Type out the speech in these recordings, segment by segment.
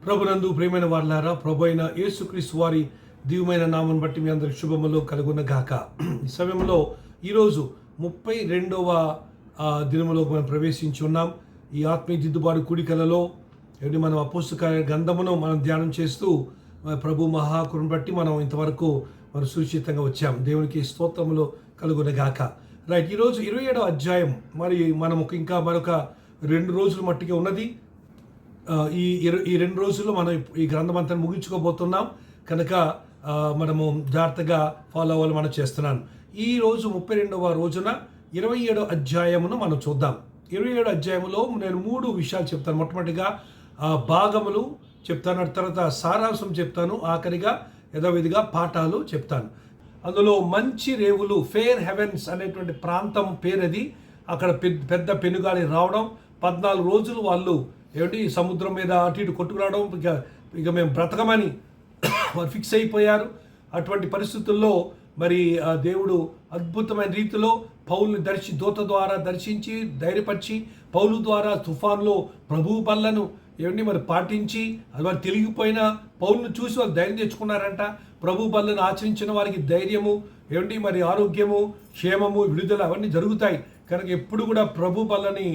ప్రభునందు ప్రియమైన వారలారా, ప్రభు అయిన యేసుక్రీస్తు వారి దివ్యమైన నామం బట్టి మీ అందరికి శుభములు కలుగున గాక. ఈ సమయంలో ఈరోజు 32వ దినములో మనం ప్రవేశించి ఉన్నాం. ఈ ఆత్మీయ దిద్దుబాటు కూడికలలో మనం అపోస్తల గ్రంథమును మనం ధ్యానం చేస్తూ ప్రభు మహాకృపను బట్టి మనం ఇంతవరకు మనం సురక్షితంగా వచ్చాం. దేవునికి స్తోత్రములు కలుగున గాక. రైట్, ఈరోజు 27వ అధ్యాయం. మరి మనం ఇంకా మరొక 2 రోజుల మట్టిగా ఉన్నది. ఈ 2 రోజుల్లో మనం ఈ గ్రంథం అంతా ముగించుకోబోతున్నాం కనుక మనము జాగ్రత్తగా ఫాలో అవ్వాలి. మనం చేస్తున్నాను. ఈ రోజు 32వ రోజున 27వ అధ్యాయమును మనం చూద్దాం. 27వ అధ్యాయంలో నేను 3 విషయాలు చెప్తాను. మొట్టమొదటిగా భాగములు చెప్తాను, తర్వాత సారాంశం చెప్తాను, ఆఖరిగా యథావిధిగా పాఠాలు చెప్తాను. అందులో మంచి రేవులు, ఫెయిర్ హెవెన్స్ అనేటువంటి ప్రాంతం పేరది. అక్కడ పెద్ద పెనుగాలి రావడం, 14 రోజులు వాళ్ళు సముద్రం మీద అటు ఇటు కొట్టుకురావడం, ఇక మేము బ్రతకమని వారు ఫిక్స్ అయిపోయారు. అటువంటి పరిస్థితుల్లో మరి దేవుడు అద్భుతమైన రీతిలో పౌలుని దూత ద్వారా దర్శించి ధైర్యపరిచి, పౌలు ద్వారా తుఫాన్లో ప్రభువు పనులను మరి పాటించి, అది వారు తెలిగిపోయిన పౌలును చూసి వాళ్ళు ధైర్యం తెచ్చుకున్నారంట. ప్రభు పనులను ఆచరించిన వారికి ధైర్యము మరి ఆరోగ్యము, క్షేమము, విడుదల అవన్నీ జరుగుతాయి. కనుక ఎప్పుడు కూడా ప్రభు పనులని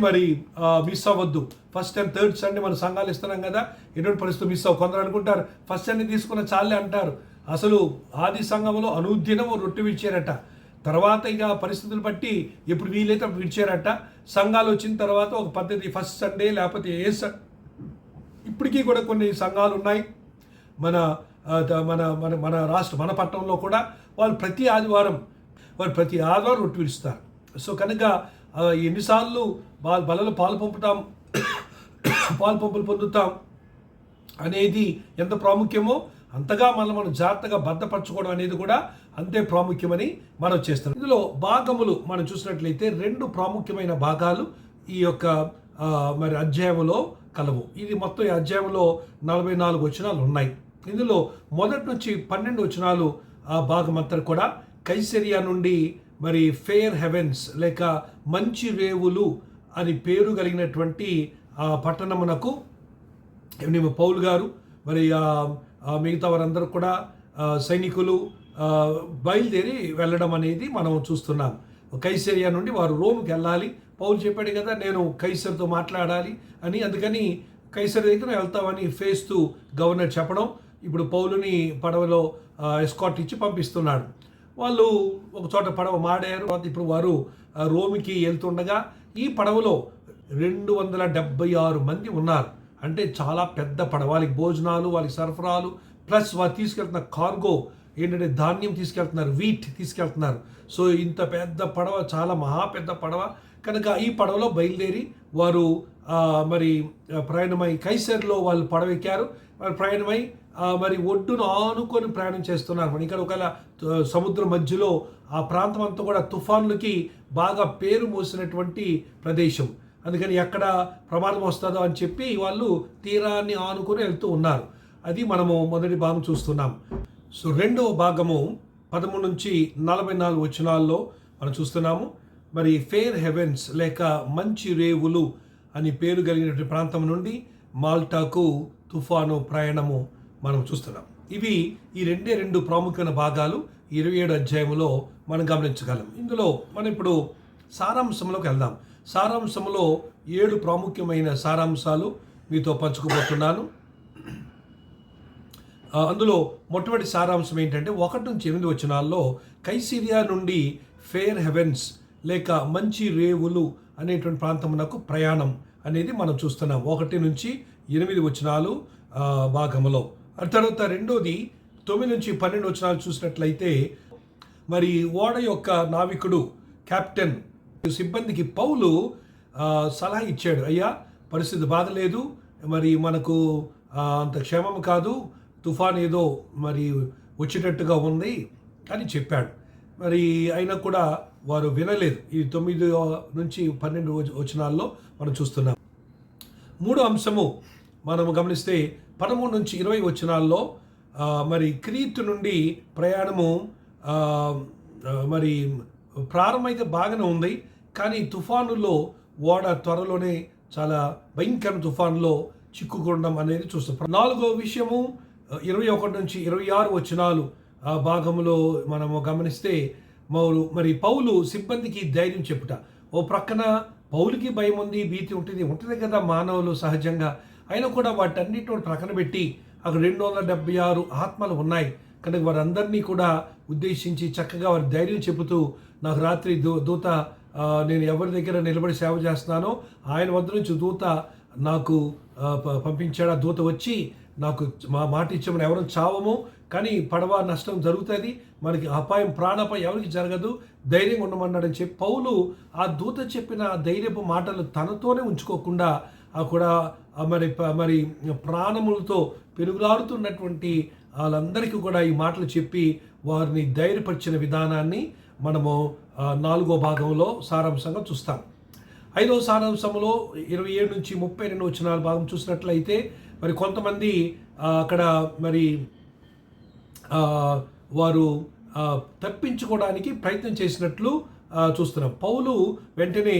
మరి మిస్ అవ్వద్దు. ఫస్ట్ అండ్ థర్డ్ సండే మన సంఘాలు ఇస్తున్నాం కదా, ఎటువంటి పరిస్థితులు మిస్ అవ్వ. కొందరు అనుకుంటారు ఫస్ట్ సండే తీసుకున్న చాలే అంటారు. అసలు ఆది సంఘంలో అనుదినము రొట్టె విడిచారట. తర్వాత ఇక పరిస్థితులు బట్టి ఎప్పుడు వీలైతే అప్పుడు విడిచారట. సంఘాలు వచ్చిన తర్వాత ఒక పద్ధతి, ఫస్ట్ సండే లేకపోతే ఇప్పటికీ కూడా కొన్ని సంఘాలు ఉన్నాయి మన మన మన మన రాష్ట్ర మన పట్టణంలో కూడా. వాళ్ళు ప్రతి ఆదివారం రొట్టె విడుస్తారు. సో కనుక ఎన్నిసార్లు బలలో పాలు పంపులు పొందుతాం అనేది ఎంత ప్రాముఖ్యమో అంతగా మనం జాగ్రత్తగా భద్రపరచుకోవడం అనేది కూడా అంతే ప్రాముఖ్యమని మనం చేస్తాం. ఇందులో భాగములు మనం చూసినట్లయితే 2 ప్రాముఖ్యమైన భాగాలు ఈ యొక్క మరి అధ్యాయంలో కలవు. ఇది మొత్తం ఈ అధ్యాయంలో 44 వచనాలు ఉన్నాయి. ఇందులో మొదటి నుంచి 12 వచనాలు ఆ భాగం అంతా కూడా కైసరియా నుండి మరి ఫెయిర్ హెవెన్స్ లేక మంచి రేవులు అని పేరు కలిగినటువంటి ఆ పట్టణమునకు పౌలు గారు మరి మిగతా వారందరూ కూడా సైనికులు బయలుదేరి వెళ్ళడం అనేది మనం చూస్తున్నాం. కైసరియా నుండి వారు రోమ్కి వెళ్ళాలి. పౌలు చెప్పాడు కదా, నేను కైసర్తో మాట్లాడాలి అని. అందుకని కైసర్ దగ్గర వెళ్తామని ఫేస్తూ గవర్నర్ చెప్పడం, ఇప్పుడు పౌలుని పడవలో ఎస్కాట్ ఇచ్చి పంపిస్తున్నాడు. వాళ్ళు ఒక చోట పడవ మాడారు. ఇప్పుడు వారు రోమికి వెళ్తుండగా ఈ పడవలో 276 మంది ఉన్నారు. అంటే చాలా పెద్ద పడవ. వాళ్ళకి భోజనాలు, వాళ్ళకి సరఫరాలు, ప్లస్ వారు తీసుకెళ్తున్న కార్గో ఏంటంటే ధాన్యం తీసుకెళ్తున్నారు, వీట్ తీసుకెళ్తున్నారు. సో ఇంత పెద్ద పడవ, చాలా మహాపెద్ద పడవ. కనుక ఈ పడవలో బయలుదేరి వారు మరి ప్రయాణమై కైసర్లో వాళ్ళు పడవ ఎక్కారు. మరి ప్రయాణమై మరి ఒడ్డును ఆనుకొని ప్రయాణం చేస్తున్నారు. మరి ఇక్కడ ఒకవేళ సముద్రం మధ్యలో ఆ ప్రాంతం అంతా కూడా తుఫాన్లకి బాగా పేరు మోసినటువంటి ప్రదేశం. అందుకని ఎక్కడ ప్రమాదం వస్తుందో అని చెప్పి వాళ్ళు తీరాన్ని ఆనుకొని వెళ్తూ ఉన్నారు. అది మనము మొదటి భాగం చూస్తున్నాం. సో రెండవ భాగము 13 నుంచి 44 వచనాల్లో మనం చూస్తున్నాము. మరి ఫెయిర్ హెవెన్స్ లేక మంచి రేవులు అని పేరు కలిగినటువంటి ప్రాంతం నుండి మాల్టాకు తుఫాను ప్రయాణము మనం చూస్తున్నాం. ఇవి ఈ 2 ప్రాముఖ్యమైన భాగాలు 27 అధ్యాయంలో మనం గమనించగలం. ఇందులో మనం ఇప్పుడు సారాంశంలోకి వెళ్దాం. సారాంశంలో 7 ప్రాముఖ్యమైన సారాంశాలు మీతో పంచుకోబోతున్నాను. అందులో మొట్టమొదటి సారాంశం ఏంటంటే 1 నుంచి 8 వచనాల్లో కైసరియా నుండి ఫెయిర్ హెవెన్స్ లేక మంచి రేవులు అనేటువంటి ప్రాంతమునకు ప్రయాణం అనేది మనం చూస్తున్నాం. 1 నుంచి 8 వచనాలు భాగంలో. తర్వాత రెండోది 9 నుంచి 12 వచనాలు చూసినట్లయితే మరి ఓడ యొక్క నావికుడు, కెప్టెన్, సిబ్బందికి పౌలు సలహా ఇచ్చాడు. అయ్యా, పరిస్థితి బాగలేదు, మరి మనకు అంత క్షేమం కాదు, తుఫాన్ ఏదో మరి వచ్చేటట్టుగా ఉంది అని చెప్పాడు. మరి అయినా కూడా వారు వినలేదు. ఈ 9 నుంచి 12 వచనాల్లో మనం చూస్తున్నాం. 3వ అంశము మనం గమనిస్తే 13 నుంచి 20 వచనాల్లో మరి క్రీతు నుండి ప్రయాణము మరి ప్రారంభమైతే బాగానే ఉంది. కానీ తుఫానులో ఓడ త్వరలోనే చాలా భయంకర తుఫానులో చిక్కుకోవడం అనేది చూస్తాం. 4వ విషయము 21 నుంచి 26 వచనాలు ఆ భాగంలో మనము గమనిస్తే మరి పౌలు సిబ్బందికి ధైర్యం చెప్పుట. ఓ ప్రక్కన పౌలుకి భయం ఉంది, భీతి ఉంటుంది కదా మానవులు సహజంగా. అయినా కూడా వాటన్నిటిని ప్రక్కన పెట్టి అక్కడ 276 ఆత్మలు ఉన్నాయి కనుక వారందరినీ కూడా ఉద్దేశించి చక్కగా వారి ధైర్యం చెబుతూ, నాకు రాత్రి దూత నేను ఎవరి దగ్గర నిలబడి సేవ చేస్తున్నానో ఆయన వద్ద నుంచి దూత నాకు పంపించాడు. ఆ దూత వచ్చి నాకు మాట ఇచ్చామని ఎవరు చావము, కానీ పడవ నష్టం జరుగుతుంది, మనకి అపాయం ప్రాణాపాయం ఎవరికి జరగదు, ధైర్యంగా ఉండమన్నాడని చెప్పి పౌలు ఆ దూత చెప్పిన ధైర్యపు మాటలు తనతోనే ఉంచుకోకుండా కూడా మరి ప్రాణములతో పెనుగులాడుతున్నటువంటి వాళ్ళందరికీ కూడా ఈ మాటలు చెప్పి వారిని ధైర్యపరిచిన విధానాన్ని మనము 4వ భాగంలో సారాంశంగా చూస్తాం. 5వ సారాంశంలో 27 నుంచి 32 వచనాల భాగం చూసినట్లయితే మరి కొంతమంది అక్కడ మరి వారు తప్పించుకోవడానికి ప్రయత్నం చేసినట్లు చూస్తున్నాం. పౌలు వెంటనే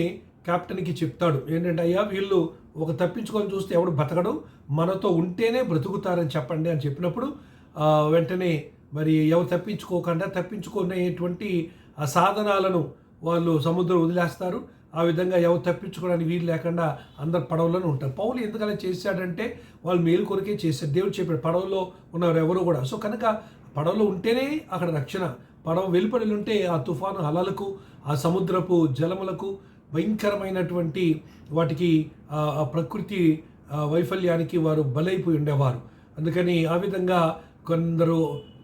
కెప్టెన్కి చెప్తాడు ఏంటంటే, అయ్యా వీళ్ళు ఒక తప్పించుకొని చూస్తే ఎవడు బతకడు, మనతో ఉంటేనే బ్రతుకుతారని చెప్పండి అని చెప్పినప్పుడు వెంటనే మరి ఎవరు తప్పించుకునేటువంటి ఆ సాధనాలను వాళ్ళు సముద్రం వదిలేస్తారు. ఆ విధంగా ఎవరు తప్పించుకోవడానికి వీలు లేకుండా అందరు పడవలోనే ఉంటారు. పౌలు ఎందుకలా చేశాడంటే వాళ్ళు మేలు కొరకే చేశాడు. దేవుడు చెప్పాడు పడవలో ఉన్నవారు ఎవరు కూడా. సో కనుక పడవలో ఉంటేనే అక్కడ రక్షణ. పడవ వెలుపడి ఉంటే ఆ తుఫాను అలలకు, ఆ సముద్రపు జలములకు, భయంకరమైనటువంటి వాటికి ఆ ప్రకృతి వైఫల్యానికి వారు బలైపోయి ఉండేవారు. అందుకని ఆ విధంగా కొందరు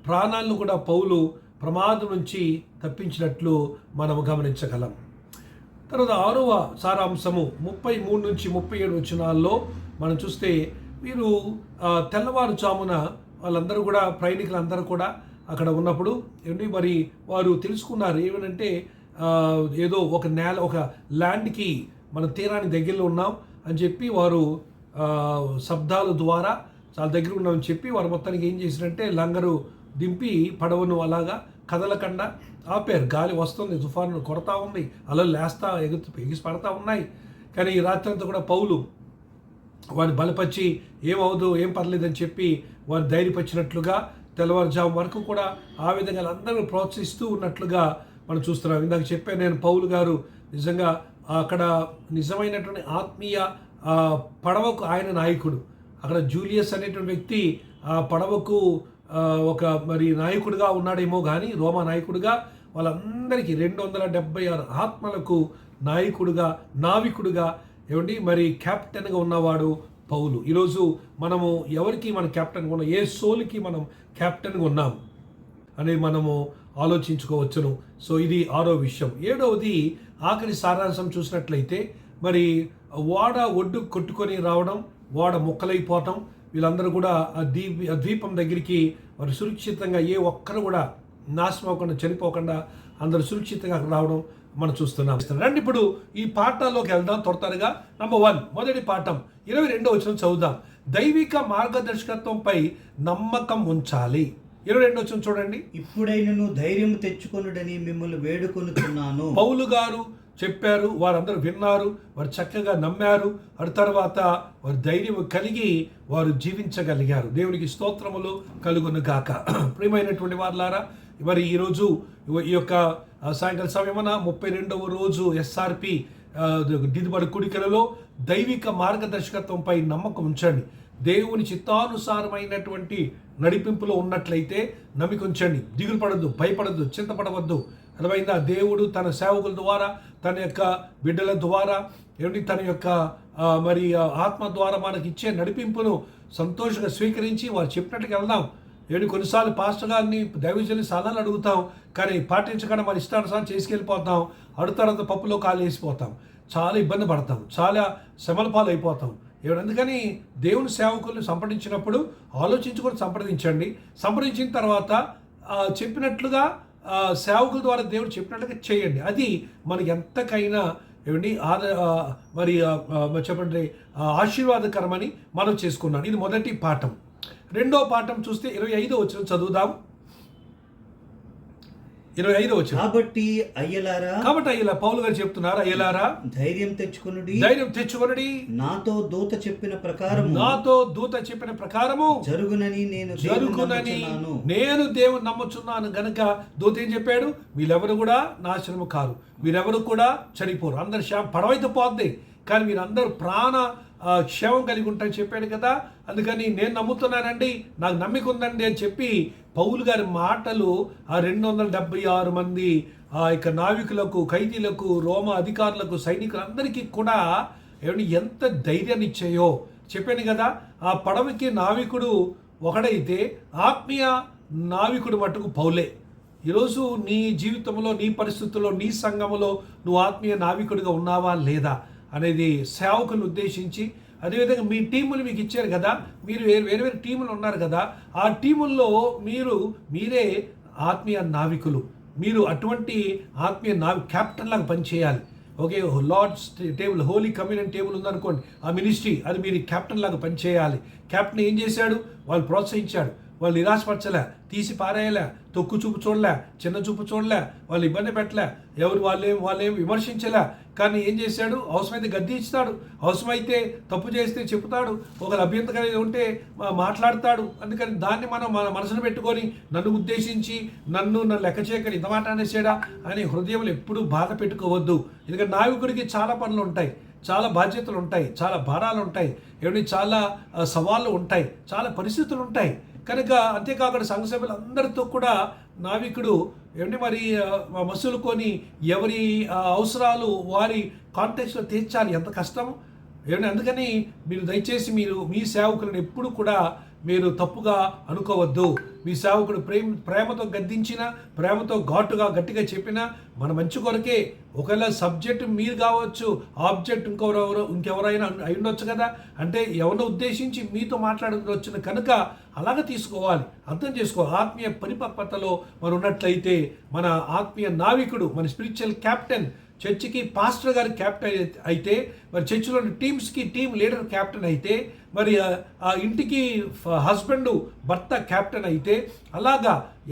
ప్రాణాలను కూడా పౌలు ప్రమాదం నుంచి తప్పించినట్లు మనము గమనించగలం. తర్వాత 6వ సారాంశము 33 నుంచి 37 వచనాల్లో మనం చూస్తే వీరు తెల్లవారుజామున వాళ్ళందరూ కూడా ప్రయాణికులందరూ కూడా అక్కడ ఉన్నప్పుడు మరి వారు తెలుసుకున్నారు ఏమనంటే ఏదో ఒక ల్యాండ్కి మన తీరానికి దగ్గరలో ఉన్నాం అని చెప్పి వారు శబ్దాల ద్వారా చాలా దగ్గర ఉన్నామని చెప్పి వారు మొత్తానికి ఏం చేశారంటే లంగరు దింపి పడవను అలాగా కదలకుండా ఆపారు. గాలి వస్తుంది, తుఫాను కొడతా ఉంది, అలా లేస్తా ఎగిసి పడతా ఉన్నాయి. కానీ ఈ రాత్రి అంతా కూడా పౌలు వారిని బలపరిచి ఏమవుదు, ఏం పర్లేదని చెప్పి వారిని ధైర్యపరిచినట్లుగా తెల్లవారుజాము వరకు కూడా ఆ విధంగా అందరూ ప్రోత్సహిస్తూ ఉన్నట్లుగా మనం చూస్తున్నాం. ఇందాక చెప్పాను నేను, పౌలు గారు నిజంగా అక్కడ నిజమైనటువంటి ఆత్మీయ పడవకు ఆయన నాయకుడు. అక్కడ జూలియస్ అనేటువంటి వ్యక్తి ఆ పడవకు ఒక మరి నాయకుడిగా ఉన్నాడేమో కానీ రోమా నాయకుడిగా వాళ్ళందరికీ 276 ఆత్మలకు నావికుడుగా ఏమండి మరి కెప్టెన్గా ఉన్నవాడు పౌలు. ఈరోజు మనము ఎవరికి మన కెప్టెన్గా ఉన్నాం, ఏ సోల్కి మనం కెప్టెన్గా ఉన్నాం అనేది మనము ఆలోచించుకోవచ్చును. సో ఇది 6వ విషయం. 7వది ఆఖరి సారాంశం చూసినట్లయితే మరి ఓడ ఒడ్డు కొట్టుకొని రావడం, ఓడ ముక్కలైపోవటం, వీళ్ళందరూ కూడా ఆ ద్వీపం దగ్గరికి వారు సురక్షితంగా ఏ ఒక్కరు కూడా నాశనం అవ్వకుండా చనిపోకుండా అందరూ సురక్షితంగా అక్కడ రావడం మనం చూస్తున్నాం. రండి ఇప్పుడు ఈ పాఠాల్లోకి వెళ్దాం త్వరగా. నంబర్ 1 మొదటి పాఠం 22వ వచనం చదువుదాం. దైవిక మార్గదర్శకత్వంపై నమ్మకం ఉంచాలి. 22వ వచనం చూడండి. ఇప్పుడైనను ధైర్యం తెచ్చుకొనుడని మిమ్మల్ని వేడుకొనుచున్నాను. పౌలు గారు చెప్పారు, వారందరూ విన్నారు, వారు చక్కగా నమ్మారు. ఆ తర్వాత వారు ధైర్యం కలిగి వారు జీవించగలిగారు. దేవునికి స్తోత్రములు కలుగును గాక. ప్రియమైనటువంటి వారులారా, మరి ఈరోజు ఈ యొక్క సాయంకాల సమయమున 32వ రోజు SRP దిద్దుబడి కుడికలలో దైవిక మార్గదర్శకత్వంపై నమ్మకం ఉంచండి. దేవుని చిత్తానుసారమైనటువంటి నడిపింపులో ఉన్నట్లయితే నమ్మిక ఉంచండి. దిగులు పడద్దు, భయపడద్దు, చింతపడవద్దు. అర్థమైందా? దేవుడు తన సేవకుల ద్వారా, తన యొక్క బిడ్డల ద్వారా, తన యొక్క మరి ఆత్మ ద్వారా మనకి ఇచ్చే నడిపింపును సంతోషంగా స్వీకరించి వారు చెప్పినట్టుగా వెళ్దాం. కొన్నిసార్లు పాస్టర్ గారిని దైవజనుని సలహాలు అడుగుతాం, కానీ పాటించకుండా మన ఇష్టానుసారం చేసుకెళ్ళిపోతాం. తర్వాత పప్పులో కాలు వేసిపోతాం, చాలా ఇబ్బంది పడతాం, చాలా శ్రమల పాలు అయిపోతాం. అందుకని దేవుని సేవకులను సంప్రదించినప్పుడు ఆలోచించుకొని సంప్రదించండి. సంప్రదించిన తర్వాత చెప్పినట్లుగా సేవకుల ద్వారా దేవుడు చెప్పినట్లుగా చేయండి. అది మనకి ఎంతకైనా మరి చెప్పండి ఆశీర్వాదకరమని మనం చేసుకున్నాం. ఇది మొదటి పాఠం. రెండో పాఠం చూస్తే 25వ వచనం చదువుదాం. 25వ వచనం. కాబట్టి అయ్యలారా, కాబట్టి అయ్యలా పౌలు గారు చెప్తున్నారు, అయ్యలారా ధైర్యం తెచ్చుకొనుడి, ధైర్యం తెచ్చుకొనుడి, నాతో దూత చెప్పిన ప్రకారం నాతో దూత చెప్పిన ప్రకారము జరుగునని నేను జరుగునని నేను దేవుని నమ్ముచున్నాను గనుక. దూత ఏం చెప్పాడు? వీళ్ళెవరు కూడా నాశనము కారు, వీరెవరు కూడా చనిపోరు, అందరు పడవైతే పోద్ది, కానీ మీరందరూ ప్రాణ క్షేమం కలిగి ఉంటారని చెప్పాడు కదా. అందుకని నేను నమ్ముతున్నానండి, నాకు నమ్మిక ఉందండి అని చెప్పి పౌలు గారి మాటలు ఆ 276 మంది ఇక నావికులకు, ఖైదీలకు, రోమ అధికారులకు, సైనికులందరికీ కూడా ఎంత ధైర్యాన్ని ఇచ్చాయో చెప్పాను కదా. ఆ పడవకి నావికుడు ఒకడైతే ఆత్మీయ నావికుడు మట్టుకు పౌలే. ఈరోజు నీ జీవితంలో, నీ పరిస్థితుల్లో, నీ సంఘములో నువ్వు ఆత్మీయ నావికుడిగా ఉన్నావా లేదా అనేది సేవకులను ఉద్దేశించి, అదేవిధంగా మీ టీములు మీకు ఇచ్చారు కదా, మీరు వేరు వేరు టీములు ఉన్నారు కదా, ఆ టీముల్లో మీరే ఆత్మీయ నావికులు. మీరు అటువంటి ఆత్మీయ క్యాప్టెన్ లాగా పనిచేయాలి. Okay, Lord's table, holy communion table ఉందనుకోండి, ఆ మినిస్ట్రీ, అది మీరు క్యాప్టెన్ లాగా పనిచేయాలి. క్యాప్టెన్ ఏం చేశాడు? వాళ్ళు ప్రోత్సహించాడు, వాళ్ళు నిరాశపరచలే, తీసి పారేయలే, తొక్కు చూపు చూడలే, చిన్న చూపు చూడలే, వాళ్ళు ఇబ్బంది పెట్టలే, వాళ్ళేం విమర్శించలే. కానీ ఏం చేశాడు? అవసరమైతే గద్ది ఇస్తాడు, అవసరమైతే తప్పు చేస్తే చెప్తాడు, ఒక అభ్యంతరం ఉంటే మాట్లాడతాడు. అందుకని దాన్ని మనం మన మనసును పెట్టుకొని నన్ను ఉద్దేశించి నన్ను లెక్క చేయకని ఇంత మాట అనేసాడా అని హృదయంలో ఎప్పుడూ బాధ పెట్టుకోవద్దు. ఎందుకంటే నావికుడికి చాలా పనులు ఉంటాయి, చాలా బాధ్యతలు ఉంటాయి, చాలా భారాలు ఉంటాయి, చాలా సవాళ్ళు ఉంటాయి, చాలా పరిస్థితులు ఉంటాయి. కనుక అంతేకాకుండా సంఘ సభ్యులందరితో కూడా నావికుడు మరి మసులుకొని ఎవరి అవసరాలు వారి కాంటెక్స్లో తీర్చాలి. ఎంత కష్టం అందుకని మీరు దయచేసి మీ సేవకులను ఎప్పుడు కూడా మీరు తప్పుగా అనుకోవద్దు. మీ సేవకుడు ప్రేమతో గద్దించినా, ప్రేమతో ఘాటుగా గట్టిగా చెప్పినా మన మంచి కొరకే. ఒకవేళ సబ్జెక్ట్ మీరు కావచ్చు, ఆబ్జెక్ట్ ఇంకెవరైనా అయి ఉండొచ్చు కదా. అంటే ఎవరిని ఉద్దేశించి మీతో మాట్లాడవచ్చును కనుక అలాగే తీసుకోవాలి, అర్థం చేసుకోవాలి. ఆత్మీయ పరిపక్వతలో మనం ఉన్నట్లయితే మన ఆత్మీయ నావికుడు, మన స్పిరిచువల్ క్యాప్టెన్, చర్చికి పాస్టర్ గారి క్యాప్టెన్ అయితే, మరి చర్చిలోని టీమ్స్కి టీమ్ లీడర్ క్యాప్టెన్ అయితే, మరి ఆ ఇంటికి హస్బెండ్ భర్త క్యాప్టెన్ అయితే,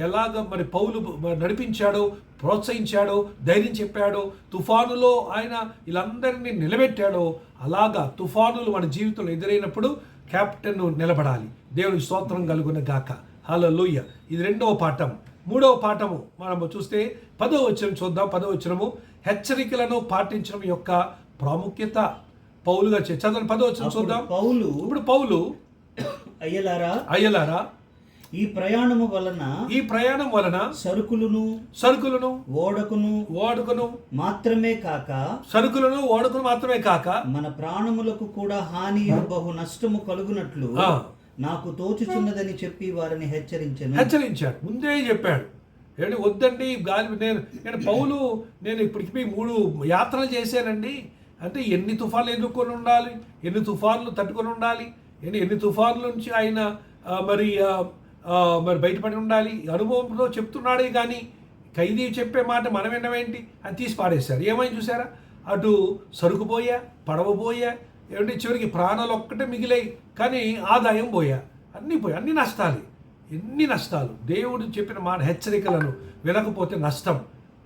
ఎలాగ మరి పౌలు నడిపించాడో, ప్రోత్సహించాడో, ధైర్యం చెప్పాడో, తుఫానులో ఆయన వీళ్ళందరినీ నిలబెట్టాడో, అలాగా తుఫానులు మన జీవితంలో ఎదురైనప్పుడు క్యాప్టెన్ నిలబడాలి. దేవునికి స్తోత్రం కలుగున గాక. హల్లెలూయ. ఇది 2వ పాఠం. 3వ పాఠము మనము చూస్తే 10వ వచనం చూద్దాం. 10వ వచనము హెచ్చరికలను పాటించడం యొక్క ప్రాముఖ్యత పౌలుగా చదవండి. 10వ వచనం చూద్దాం. ఇప్పుడు పౌలు అయ్యలారా ఈ ప్రయాణం వలన సరుకులను ఓడకును మాత్రమే కాక మన ప్రాణములకు కూడా హాని బహు నష్టము కలుగునట్లు నాకు తోచుచున్నదని చెప్పి వారిని హెచ్చరించాడు. ముందే చెప్పాడు, వద్దండి గాలి. నేను పౌలు ఇప్పటికి 3 యాత్రలు చేశానండి. అంటే ఎన్ని తుఫాన్లు ఎదుర్కొని ఉండాలి, ఎన్ని తుఫాన్లు తట్టుకొని ఉండాలి, ఎన్ని తుఫాన్ల నుంచి ఆయన మరి బయటపడి ఉండాలి. అనుభవంలో చెప్తున్నాడే కానీ ఖైదీ చెప్పే మాట మనం వినవేంటి అని తీసి పాడేశారు. ఏమైంది చూసారా? అటు సరుకు పోయా, పడవ పోయా, చివరికి ప్రాణాలు ఒక్కటే మిగిలాయి, కానీ ఆదాయం పోయా, అన్ని నష్టాలు. ఎన్ని నష్టాలు! దేవుడు చెప్పిన మాట హెచ్చరికలను వినకపోతే నష్టం.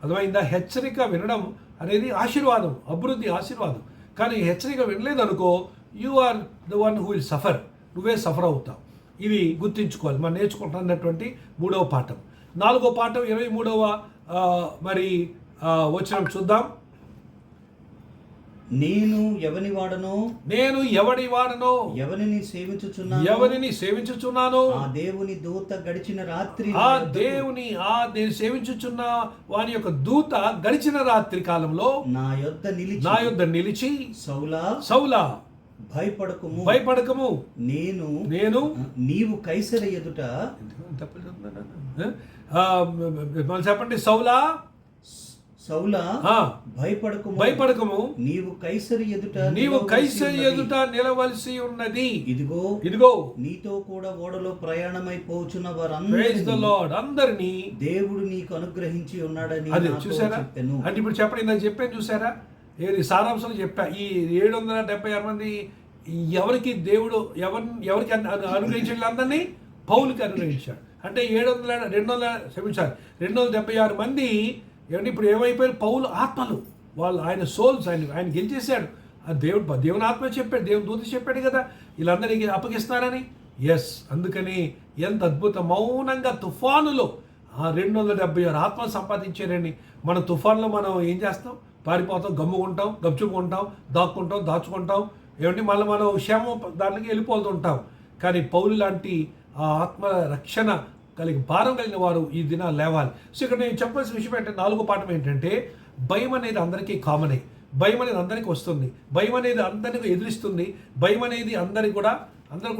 అర్థమైందా? హెచ్చరిక వినడం అనేది ఆశీర్వాదం, అభివృద్ధి, ఆశీర్వాదం. కానీ హెచ్చరిక వినలేదనుకో, you are the one who will suffer. నువ్వే సఫర్ అవుతావు. ఇవి గుర్తించుకోవాలి. మనం నేర్చుకుంటున్నటువంటి 3వ పాఠం. 4వ పాఠం 23వ మరి వచనం చూద్దాం. నేను ఎవని వాడనో ఎవరిని సేవించుచున్నానో ఆ దేవుని దూత గడిచిన రాత్రి నేను సేవించుచున్న వాని యొక్క దూత గడిచిన రాత్రి కాలంలో నా యొద్ద నిలిచి సౌలా భయపడకము నేను నీవు కైసరు ఎదుట చెప్పండి. సౌలా భయపడకము నీవు కైసరు ఎదుట నిలవలసి ఉన్నది. ఇదిగో నీతో కూడా ఓడలో ప్రయాణమైపోచున్న వారందరినీ దేవుడు నీకు అనుగ్రహించి ఉన్నాడని. అది చూసారా? అంటే ఇప్పుడు చెప్పండి, నేను చెప్పాను చూసారా? సారాంశం చెప్పా. ఈ 776 మంది ఎవరికి దేవుడు ఎవరికి అనుగ్రహించాడు? అందరినీ పౌలుకి అనుగ్రహించాడు. అంటే 276 మంది ఏమంటే ఇప్పుడు ఏమైపోయారు? పౌలు ఆత్మలు, వాళ్ళు ఆయన సోల్స్, ఆయన గెలిచేశాడు. ఆ దేవుని ఆత్మ చెప్పాడు, దేవుని దూత చెప్పాడు కదా వీళ్ళందరికీ అప్పగిస్తారని. ఎస్, అందుకని ఎంత అద్భుతం, మౌనంగా తుఫానులో ఆ 276 ఆత్మలు సంపాదించారండి. మన తుఫాన్లో మనం ఏం చేస్తాం? పారిపోతాం, గమ్ముకుంటాం, గప్చుకుంటాం, దాక్కుంటాం, దాచుకుంటాం, ఏమంటే మళ్ళీ మనం క్షేమం దాంట్లోకి వెళ్ళిపోతుంటాం. కానీ పౌలు లాంటి ఆ ఆత్మ రక్షణ భారం కలిగిన వారు ఈ దినాలు లేవాలి. సో ఇక్కడ నేను చెప్పాల్సిన విషయం ఏంటంటే, 4వ పాఠం ఏంటంటే, భయం అనేది అందరికీ కామనే. భయం అనేది అందరికీ వస్తుంది, భయం అనేది అందరికీ ఎదురిస్తుంది, భయం అనేది అందరూ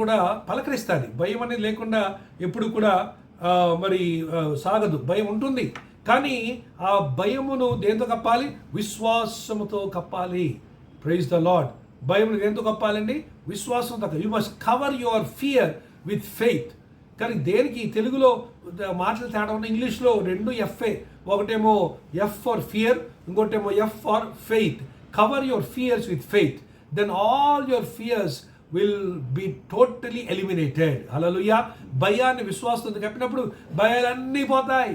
కూడా పలకరిస్తుంది. భయం అనేది లేకుండా ఎప్పుడు కూడా సాగదు, భయం ఉంటుంది. కానీ ఆ భయమును దేంతో కప్పాలి? విశ్వాసముతో కప్పాలి. Praise the lord. భయమును దేంతో కప్పాలండి? విశ్వాసంతో. You must cover your fear with faith. కానీ దేనికి తెలుగులో మాటలు తేడా ఉన్న, ఇంగ్లీష్లో 2 ఎఫ్ఏ. ఒకటేమో ఎఫ్ ఫర్ ఫియర్, ఇంకోటేమో F for faith. Cover your fears with faith, then all your fears will be totally eliminated. Hallelujah. భయాన్ని విశ్వాసంతో కప్పినప్పుడు భయాలన్నీ పోతాయి.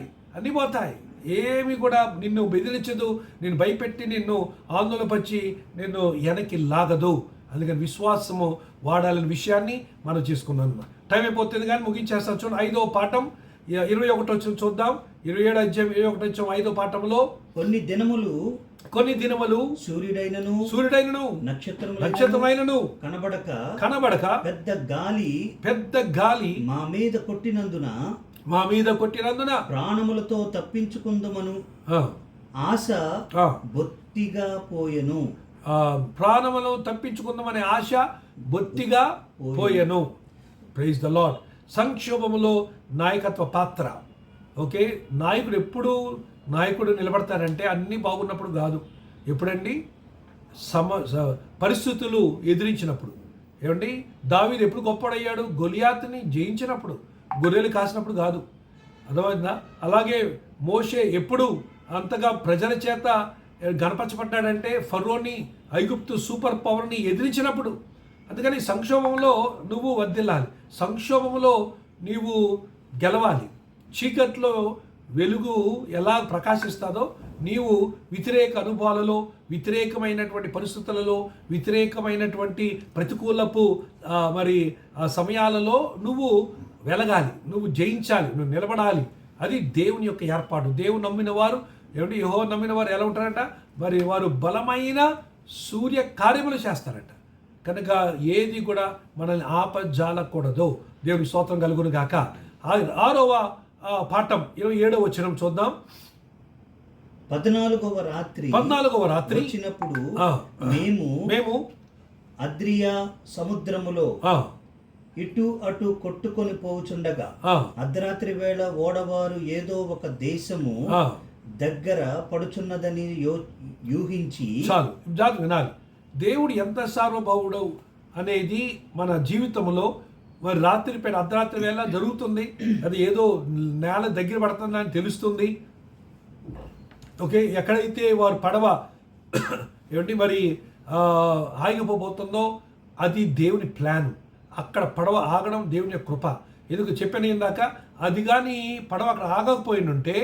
ఏమి కూడా నిన్ను బెదిరించదు, నిన్ను భయపెట్టి నిన్ను ఆందోళనపరిచి నిన్ను వెనక్కి లాగదు. అందుకని విశ్వాసము వాడాలనే విషయాన్ని మనం చేసుకున్నాం. టైం అయిపోతుంది కానీ ముగించేస్తాం. చూడండి 5వ పాఠం 21 వచ్చిన చూద్దాం. 27 అధ్యాయం 21 వచ్చాం. 5వ పాఠంలో కొన్ని దినములు సూర్యుడైనను నక్షత్రములైనను కనబడక పెద్ద గాలి మా మీద కొట్టినందున ప్రాణములతో తప్పించుకుందమను ఆశ బొత్తిగా పోయెను. ప్రాణములు తప్పించుకుందామనే ఆశ బొత్తిగా పోయెను. Praise the lord. సంక్షోభములో నాయకత్వ పాత్ర. ఓకే, నాయకుడు నిలబడతారంటే అన్నీ బాగున్నప్పుడు కాదు. ఎప్పుడండి? పరిస్థితులు ఎదిరించినప్పుడు. ఏమండి? దావీదు ఎప్పుడు గొప్పడయ్యాడు? గొలియాతుని జయించినప్పుడు, గొర్రెలు కాసినప్పుడు కాదు. అర్థమైందా? అలాగే మోషే ఎప్పుడు అంతగా ప్రజల చేత గణపరచబడ్డాడంటే ఫరోని, ఐగుప్తు సూపర్ పవర్ని ఎదిరించినప్పుడు. అందుకని సంక్షోభంలో నువ్వు వర్ధిల్లాలి, సంక్షోభంలో నీవు గెలవాలి. చీకట్లో వెలుగు ఎలా ప్రకాశిస్తుందో నీవు వ్యతిరేక అనుభవాలలో, వ్యతిరేకమైనటువంటి పరిస్థితులలో, వ్యతిరేకమైనటువంటి ప్రతికూలపు సమయాలలో నువ్వు వెలగాలి, నువ్వు జయించాలి, నువ్వు నిలబడాలి. అది దేవుని యొక్క ఏర్పాటు. దేవుని నమ్మిన వారు ఏమంటే యెహోవా నమ్మిన వారు ఎలా ఉంటారంట? వారు బలమైన సూర్య కార్యములు చేస్తారట. కనుక ఏది కూడా మనల్ని ఆపజాలకూడదు. దేవుని స్తోత్రం కలుగును గాక. 6వ పాఠం 27వ వచనం చూద్దాం. 14వ రాత్రి వచ్చినప్పుడు మేము అద్రియా సముద్రములో ఇటు అటు కొట్టుకొని పోవుచుండగా అర్ధరాత్రి వేళ ఓడవారు ఏదో ఒక దేశము దగ్గర పడుచున్నదని యూహించి. చాలు, జాగ్రత్త వినాలి. దేవుడు ఎంత సార్వభౌముడు అనేది మన జీవితంలో అర్ధరాత్రి వేళ జరుగుతుంది. అది ఏదో నేల దగ్గర పడుతుందని తెలుస్తుంది. ఓకే, ఎక్కడైతే వారు పడవ ఆగిపోబోతుందో అది దేవుని ప్లాన్. అక్కడ పడవ ఆగడం దేవుని యొక్క కృప. ఎందుకు చెప్పాను ఇందాక, అది కానీ పడవ అక్కడ ఆగకపోయినుంటే,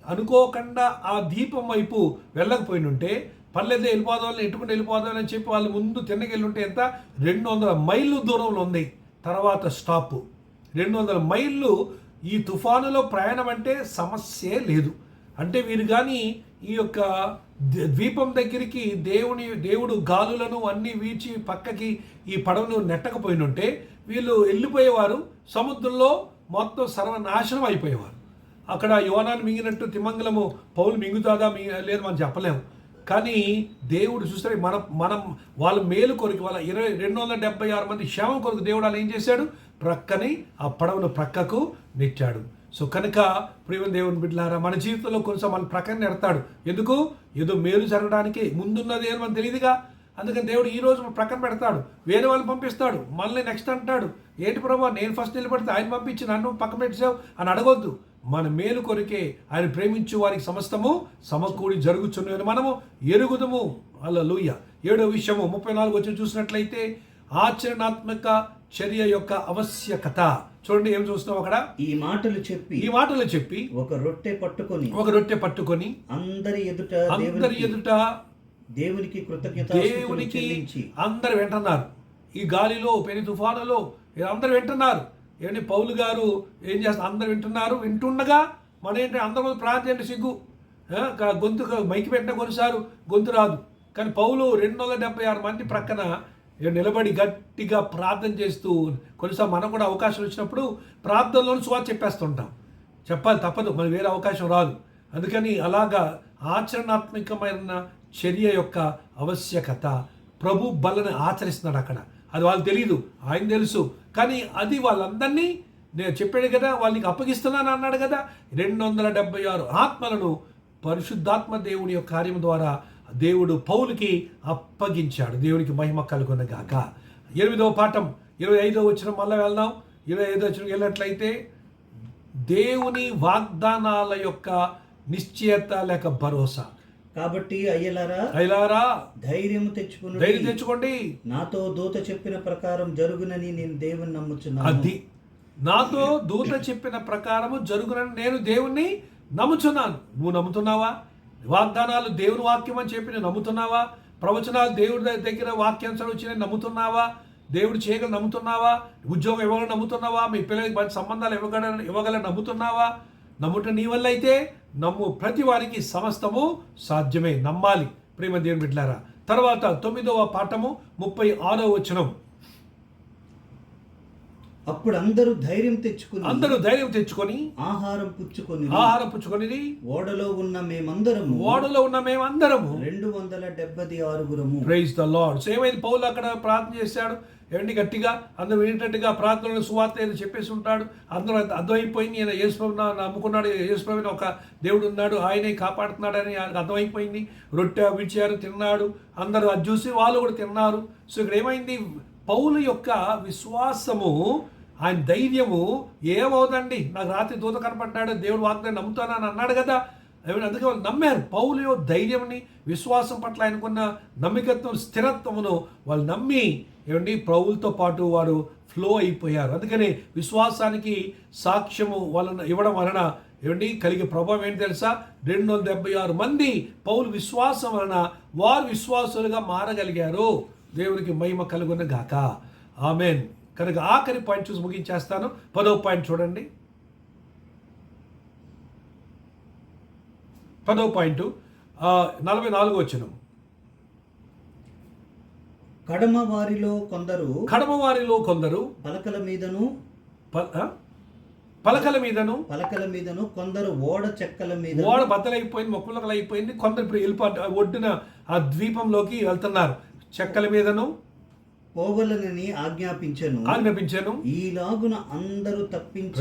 అనుకోకుండా ఆ దీపం వైపు వెళ్ళకపోయినుంటే, పర్లేదు వెళ్ళిపోదామని, ఎట్టుకుంటూ వెళ్ళిపోదామని అని చెప్పి వాళ్ళు ముందు తిన్నకెళ్ళుంటే ఎంత 200 మైళ్ళు దూరంలో ఉంది. తర్వాత స్టాప్ 200 మైళ్ళు. ఈ తుఫానులో ప్రయాణం అంటే సమస్యే లేదు. అంటే వీరు కానీ ఈ యొక్క ద్వీపం దగ్గరికి దేవుడు గాలులను అన్నీ వీచి పక్కకి ఈ పడవను నెట్టకపోయినుంటే వీళ్ళు వెళ్ళిపోయేవారు, సముద్రంలో మొత్తం సర్వనాశనం అయిపోయేవారు. అక్కడ యోనాను మింగినట్టు తిమంగళము పౌలు మింగుతాదా లేదు మనం చెప్పలేము. కానీ దేవుడు చూస్తే మనం వాళ్ళ మేలు కొరకు, వాళ్ళ 276 మంది క్షేమం కొరకు దేవుడు వాళ్ళు ఏం చేశాడు? ప్రక్కని ఆ పడవను ప్రక్కకు నెట్టాడు. సో కనుక ప్రియమైన దేవుని బిడ్డలారా, మన జీవితంలో కొంచెం మన ప్రక్కన నెడతాడు. ఎందుకు? ఏదో మేలు జరగడానికి. ముందున్నది ఏదో మనకు తెలియదుగా. అందుకని దేవుడు ఈ రోజు ప్రక్కన పెడతాడు, వేరే వాళ్ళని పంపిస్తాడు. మళ్ళీ నెక్స్ట్ అంటాడు, ఏంటి ప్రభు నేను ఫస్ట్ నిలబడితే ఆయన పంపించి నన్ను పక్కన పెట్టావు అని అడగొద్దు. మన మేలు కొరికే ఆయన ప్రేమించు వారికి సమస్తము సమకూడి జరుగుచున్నదని మనము ఎరుగుదము. హల్లెలూయా. 7వ విషయము 34 వచ్చి చూసినట్లయితే, ఆచరణాత్మక చర్య యొక్క ఆవశ్యకత. చూడండి ఏం చూస్తున్నాం అక్కడ. ఈ మాటలు చెప్పి ఒక రొట్టె పట్టుకొని అందరి ఎదుట దేవునికి కృతజ్ఞతాస్తుతులు అందరు వింటున్నారు. ఈ గాలిలో పెను తుఫానులో అందరు వింటున్నారు. ఏంటి పౌలు గారు ఏం చేస్తారు, అందరు వింటుండగా మన ఏంటి అందరూ ప్రార్థన సిగ్గు, గొంతు మైకి పెట్టిన కొన్నిసార్లు గొంతు రాదు. కానీ పౌలు 276 మంది ప్రక్కన నిలబడి గట్టిగా ప్రార్థన చేస్తూ, కొన్నిసార్లు మనకు కూడా అవకాశం వచ్చినప్పుడు ప్రార్థనలోని సువార్త చెప్పేస్తుంటాం. చెప్పాలి, తప్పదు, మరి వేరే అవకాశం రాదు. అందుకని అలాగా ఆచరణాత్మకమైన చర్య యొక్క ఆవశ్యకత. ప్రభు బలని ఆచరిస్తున్నాడు అక్కడ. అది వాళ్ళకి తెలియదు, ఆయన తెలుసు. కానీ అది వాళ్ళందరినీ నేను చెప్పాడు కదా, వాళ్ళకి అప్పగిస్తున్నాను అన్నాడు కదా. 276 ఆత్మలను పరిశుద్ధాత్మ దేవుని యొక్క కార్యం ద్వారా దేవుడు పౌలుకి అప్పగించాడు. దేవునికి మహిమ కలుగును గాక. 8వ పాఠం 25వ వచనం మళ్ళీ వెళ్దాం. 25వ వచనం వెళ్ళినట్లయితే దేవుని వాగ్దానాల యొక్క నిశ్చయత లేక భరోసా. కాబట్టి అయ్యలారా ధైర్యం తెచ్చుకోండి. నాతో దూత చెప్పిన ప్రకారం జరుగునని నేను దేవుని నమ్ముచున్నాను. అది నాతో దూత చెప్పిన ప్రకారము జరుగునని నేను దేవుణ్ణి నమ్ముచున్నాను. నువ్వు నమ్ముతున్నావా? వాగ్దానాలు దేవుని వాక్యం అని చెప్పి నమ్ముతున్నావా? ప్రవచనాలు దేవుడి దగ్గర వాక్యాంశాలు వచ్చినాయి నమ్ముతున్నావా? దేవుడు చేయగల నమ్ముతున్నావా? ఉద్యోగం ఇవ్వగల నమ్ముతున్నావా? మీ పిల్లలకి మంచి సంబంధాలు ఇవ్వగల నమ్ముతున్నావా? నమ్ముట నీ వల్ల అయితే నమ్ము, ప్రతి వారికి సమస్తము సాధ్యమే. నమ్మాలి ప్రేమ దేవుని బిడ్డలారా. తర్వాత 9వ పాఠము 36వ వచనం. అప్పుడు అందరూ ధైర్యం తెచ్చుకొని ఆహారం పుచ్చుకొని ఓడలో ఉన్న మేమందరము 276 ప్రైజ్ ద లార్డ్. సేమైంది, పౌలు అక్కడ ప్రార్థన చేశాడు. ఏమండి గట్టిగా అందరూ వినేటట్టుగా ప్రార్థనలు సువార్త ఏదో చెప్పేసి ఉంటాడు. అందరూ అర్థమైపోయింది, ఈయన యేసుప్రభుని నమ్ముకున్నాడు, యేసుప్రభుని ఒక దేవుడు ఉన్నాడు, ఆయనే కాపాడుతున్నాడని అర్థమైపోయింది. రొట్టె విడిచారు, తిన్నాడు. అందరూ అది చూసి వాళ్ళు కూడా తిన్నారు. సో ఇక్కడ ఏమైంది, పౌలు యొక్క విశ్వాసము, ఆయన ధైర్యము ఏమవుతండి. నాకు రాత్రి దూత కనపడ్డాడు, దేవుడు వాగ్దాన్ని నమ్ముతానని అన్నాడు కదా. అందుకే వాళ్ళు నమ్మారు. పౌలు యొక్క ధైర్యంని, విశ్వాసం పట్ల ఆయనకున్న నమ్మికత్వం, స్థిరత్వమును వాళ్ళు నమ్మి ఏమండి పౌలుతో పాటు వారు ఫ్లో అయిపోయారు. అందుకని విశ్వాసానికి సాక్ష్యము వలన ఇవ్వడం వలన ఏమండి కలిగే ప్రభావం ఏంటి తెలుసా? 276 మంది పౌలు విశ్వాసం వలన వారు విశ్వాసులుగా మారగలిగారు. దేవునికి మహిమ కలుగును గాక. ఆమెన్. కనుక ఆఖరి పాయింట్ చూసి ముగించేస్తాను. 10వ పాయింట్ చూడండి. 10వ పాయింట్ 44వ వచనం. కడమ వారిలో కొందరు పలకల మీదను కొందరు ఓడ బద్దలైపోయింది, మొక్కలకలు అయిపోయింది. కొందరు ఇప్పుడు ఒడ్డున ఆ ద్వీపంలోకి వెళ్తున్నారు. చెక్కల మీదను పోవలనని ఆజ్ఞాపించను. ఈలాగున అందరూ తప్పించి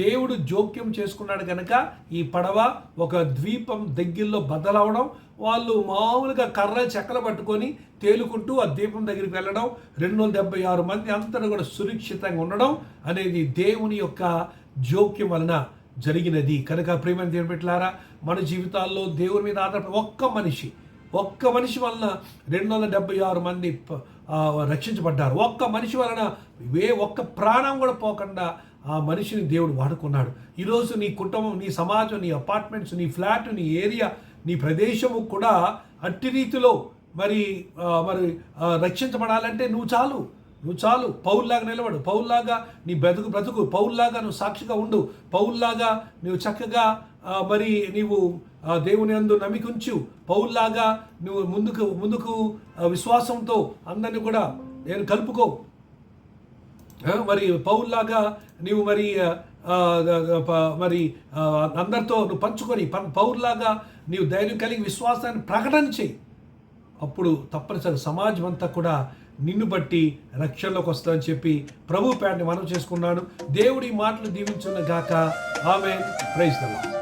దేవుడు జోక్యం చేసుకున్నాడు కనుక ఈ పడవ ఒక ద్వీపం దగ్గరలో బద్దలవడం, వాళ్ళు మామూలుగా కర్రలు చెక్కలు పట్టుకొని తేలుకుంటూ ఆ ద్వీపం దగ్గరికి వెళ్ళడం, 276 మంది అందరూ కూడా సురక్షితంగా ఉండడం అనేది దేవుని యొక్క జోక్యం వలన జరిగినది. కనుక ప్రియమైన దేవుని బిడ్డలారా, మన జీవితాల్లో దేవుని మీద ఆధారపడి ఒక్క మనిషి వలన 276 మంది రక్షించబడ్డారు. ఒక్క మనిషి వలన ఒక్క ప్రాణం కూడా పోకుండా ఆ మనిషిని దేవుడు వాడుకున్నాడు. ఈరోజు నీ కుటుంబం, నీ సమాజం, నీ అపార్ట్మెంట్స్, నీ ఫ్లాట్, నీ ఏరియా, నీ ప్రదేశము కూడా అట్టి రీతిలో మరి రక్షించబడాలంటే నువ్వు చాలు. పౌల్లాగా నిలబడు, పౌల్లాగా నీ బ్రతుకు, పౌల్లాగా నువ్వు సాక్షిగా ఉండు, పౌల్లాగా నువ్వు చక్కగా మరి నీవు దేవుని యందు నమ్మికుంచు, పౌల్లాగా నువ్వు ముందుకు విశ్వాసంతో అందరినీ కూడా నేను కలుపుకో. మరి పౌల్లాగా నీవు మరి అందరితో నువ్వు పంచుకొని పౌరులాగా నీవు ధైర్యం కలిగి విశ్వాసాన్ని ప్రకటన చేయి. అప్పుడు తప్పనిసరి సమాజం అంతా కూడా నిన్ను బట్టి రక్షణలోకి వస్తుందని చెప్పి ప్రభు పేరని మనం చేసుకున్నాను. దేవుడి మాటలు దీవించును గాక. ఆమేన్. Praise the lord.